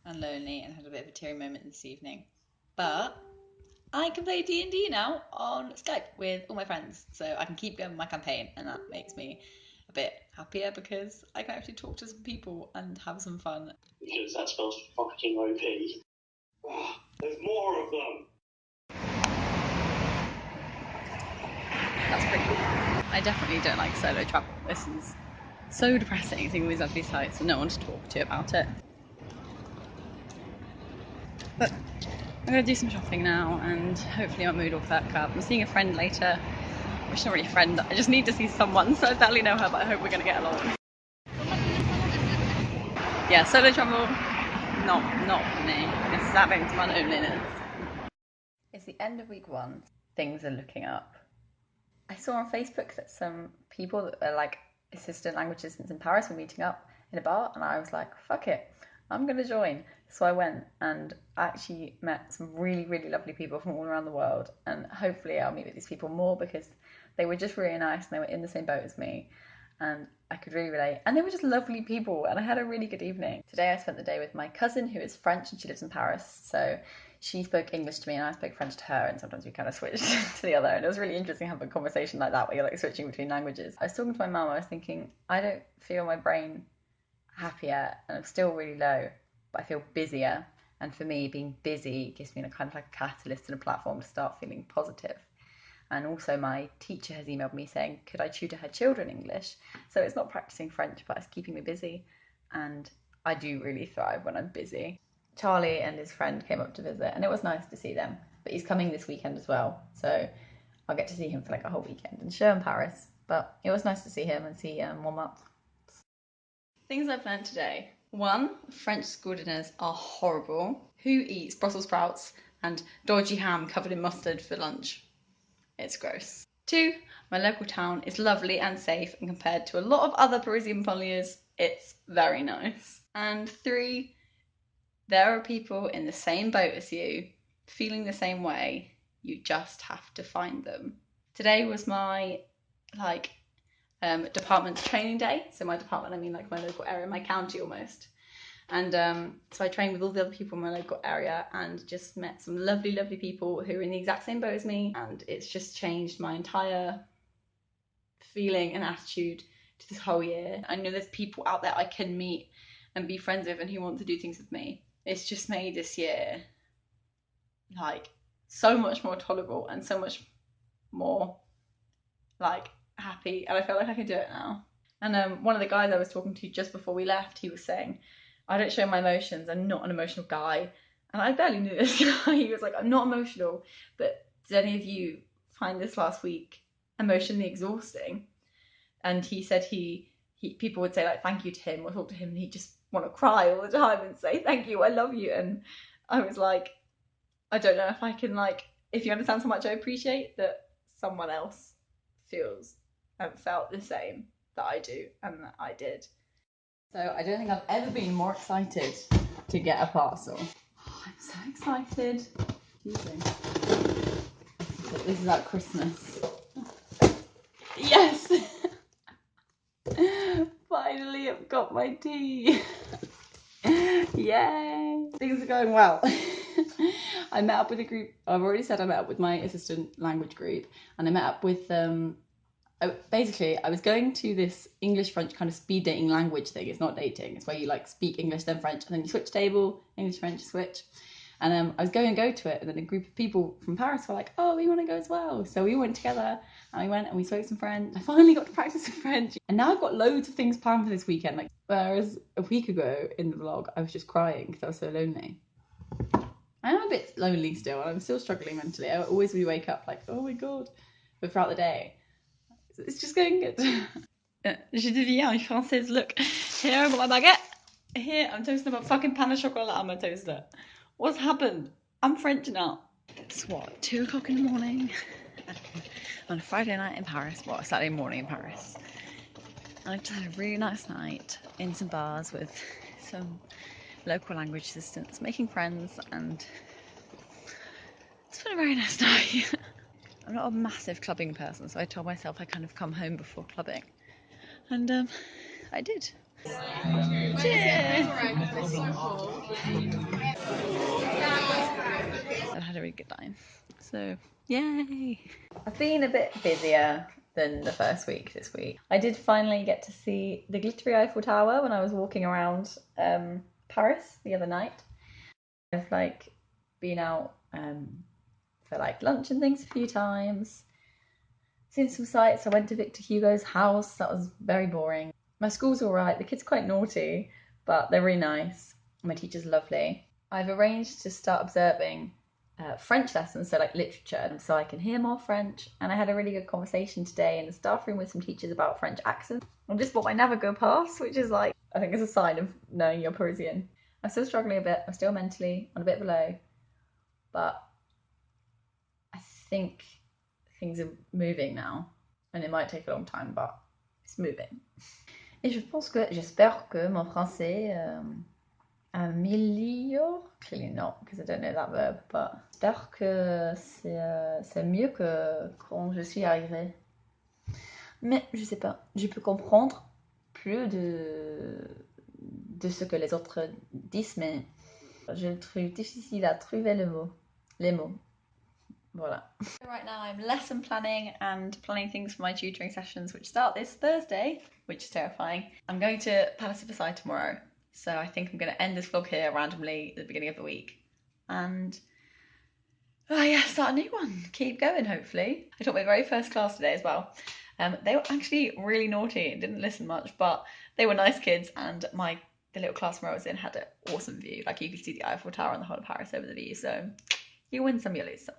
and lonely and had a bit of a teary moment this evening. But I can play D&D now on Skype with all my friends, so I can keep going with my campaign, and that makes me a bit happier because I can actually talk to some people and have some fun. Because that spell's fucking OP. There's more of them! That's pretty cool. I definitely don't like solo travel. This is so depressing, seeing all these ugly sights and no one to talk to about it. But I'm going to do some shopping now and hopefully my mood will perk up. I'm seeing a friend later. Well, she's not really a friend, I just need to see someone, so I barely know her, but I hope we're going to get along. Yeah, solo travel, not for me. It's adding to my loneliness. It's the end of week 1. Things are looking up. I saw on Facebook that some people that are like assistant language assistants in Paris were meeting up in a bar, and I was like, fuck it, I'm going to join. So I went and I actually met some really, really lovely people from all around the world, and hopefully I'll meet with these people more because they were just really nice and they were in the same boat as me and I could really relate. And they were just lovely people and I had a really good evening. Today I spent the day with my cousin who is French and she lives in Paris. So she spoke English to me and I spoke French to her, and sometimes we kind of switched to the other. And it was really interesting having a conversation like that where you're like switching between languages. I was talking to my mum, I was thinking, I don't feel my brain happier and I'm still really low, but I feel busier. And for me, being busy gives me a kind of like a catalyst and a platform to start feeling positive. And also my teacher has emailed me saying, could I tutor her children English? So it's not practicing French, but it's keeping me busy. And I do really thrive when I'm busy. Charlie and his friend came up to visit and it was nice to see them. But he's coming this weekend as well. So I'll get to see him for like a whole weekend and show in Paris. But it was nice to see him and see warm up. Things I've learned today. 1, French school dinners are horrible. Who eats Brussels sprouts and dodgy ham covered in mustard for lunch? It's gross. 2, my local town is lovely and safe, and compared to a lot of other Parisian banlieues, it's very nice. And 3, there are people in the same boat as you, feeling the same way. You just have to find them. Today was my department's training day. So my department, I mean like my local area, my county almost. And so I trained with all the other people in my local area and just met some lovely, lovely people who are in the exact same boat as me. And it's just changed my entire feeling and attitude to this whole year. I know there's people out there I can meet and be friends with and who want to do things with me. It's just made this year like so much more tolerable and so much more like happy. And I feel like I can do it now. And one of the guys I was talking to just before we left, he was saying, I don't show my emotions, I'm not an emotional guy. And I barely knew this guy. He was like, I'm not emotional, but did any of you find this last week emotionally exhausting? And he said he people would say like thank you to him or talk to him and he'd just want to cry all the time and say thank you, I love you. And I was like, I don't know if I can if you understand how much I appreciate that someone else feels and felt the same that I do and that I did. So I don't think I've ever been more excited to get a parcel. Oh, I'm so excited. This is like Christmas. Yes! Finally I've got my tea. Yay! Things are going well. I met up with a group. I've already said I met up with my assistant language group, and I met up with basically I was going to this English-French kind of speed dating language thing. It's not dating, it's where you like speak English then French and then you switch table, English-French switch. And I was going to go to it, and then a group of people from Paris were like, oh, we want to go as well. So we went together and we went and we spoke some French. I finally got to practice some French. And now I've got loads of things planned for this weekend. Whereas a week ago in the vlog, I was just crying because I was so lonely. I am a bit lonely still, and I'm still struggling mentally. I always wake up like, oh my God. But throughout the day, it's just going good. Je deviens une française. Look, here I've got my baguette. Here I'm toasting up a fucking pan of chocolat on my toaster. What's happened? I'm French now. It's what, 2 o'clock in the morning on a Friday night in Paris. Well, a Saturday morning in Paris. I just had a really nice night in some bars with some local language assistants, making friends, and it's been a very nice night. I'm not a massive clubbing person, so I told myself I kind of come home before clubbing. And I did. Cheers! I had a really good time. So, yay! I've been a bit busier than the first week this week. I did finally get to see the glittery Eiffel Tower when I was walking around Paris the other night. I've like been out for like lunch and things a few times. Seen some sights. I went to Victor Hugo's house. That was very boring. My school's all right. The kids are quite naughty, but they're really nice. My teacher's lovely. I've arranged to start observing French lessons, so like literature, so I can hear more French. And I had a really good conversation today in the staff room with some teachers about French accents. I just bought my Navigo pass, which is like, I think it's a sign of knowing you're Parisian. I'm still struggling a bit. I'm still mentally on a bit below, but I think things are moving now, and it might take a long time, but it's moving. Et j'espère que mon français améliore. Clearly not, because I don't know that verb, but j'espère que c'est mieux que quand je suis arrivée. Mais je sais pas, je peux comprendre plus de ce que les autres disent, mais je trouve difficile à trouver les mots. Voilà. Right now I'm lesson planning and planning things for my tutoring sessions, which start this Thursday, which is terrifying. I'm going to Palace of Versailles tomorrow, so I think I'm going to end this vlog here randomly at the beginning of the week. And start a new one. Keep going, hopefully. I taught my very first class today as well. They were actually really naughty and didn't listen much, but they were nice kids, and the little classroom I was in had an awesome view. Like, you could see the Eiffel Tower and the whole of Paris over the view, so you win some, you lose some.